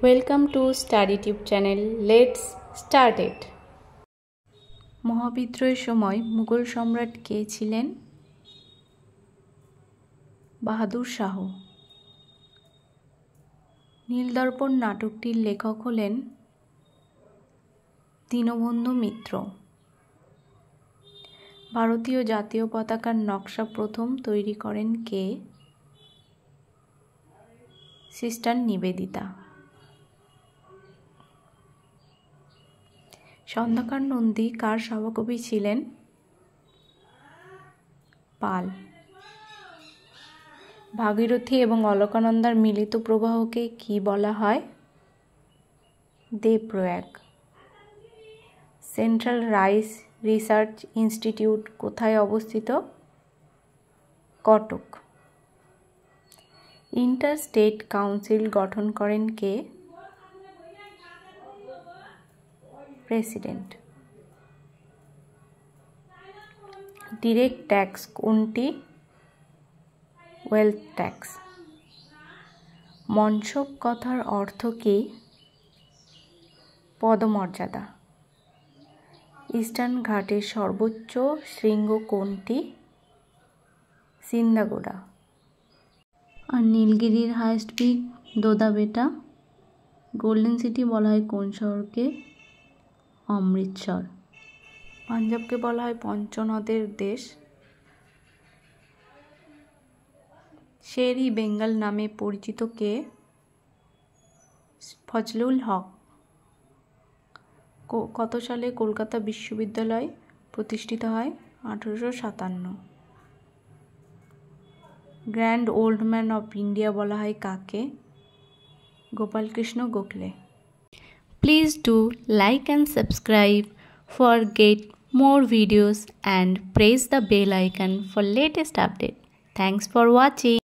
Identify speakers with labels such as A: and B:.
A: Welcome to StudyTube channel. Let's start it. মহাবিদ্রোহের সময় মুঘল সম্রাট কে ছিলেন? বাহাদুর শাহ। নীলদর্পণ নাটকটির লেখক হলেন দীনবন্ধু মিত্র। ভারতীয় জাতীয় পতাকার নকশা প্রথম তৈরি করেন কে? সিস্টার নিবেদিতা। খন্দকার নন্দী কার সভাকবি ছিলেন? পাল। ভাগীরথী এবং অলকানন্দার মিলিত প্রবাহকে কি বলা হয়? Devprayag. Central rice research institute কোথায় অবস্থিত? কটক। ইন্টার স্টেট কাউন্সিল গঠন করেন কে? প্রেসিডেন্ট। ডিরেক্ট ট্যাক্স কোনটি? Wealth tax. মন্সব কথার অর্থ কি? পদমর্যাদা। ইস্টার্ন ঘাটের সর্বোচ্চ শৃঙ্গ কোনটি? সিন্দাগোডা। আর নীলগিরির highest peak Doddabetta. Golden city বলা হয় কোন শহরকে? অমৃতসর। পাঞ্জাবকে বলা হয় পঞ্চনদের দেশ। শের-ই বেঙ্গল নামে পরিচিত কে? ফজলুল হক। কত সালে কলকাতা বিশ্ববিদ্যালয় প্রতিষ্ঠিত হয়? 1857। Grand old man of India বলা হয় কাকে? Gopal Krishna Gokhale. Please do like and subscribe for get more videos and press the bell icon for latest update. Thanks for watching.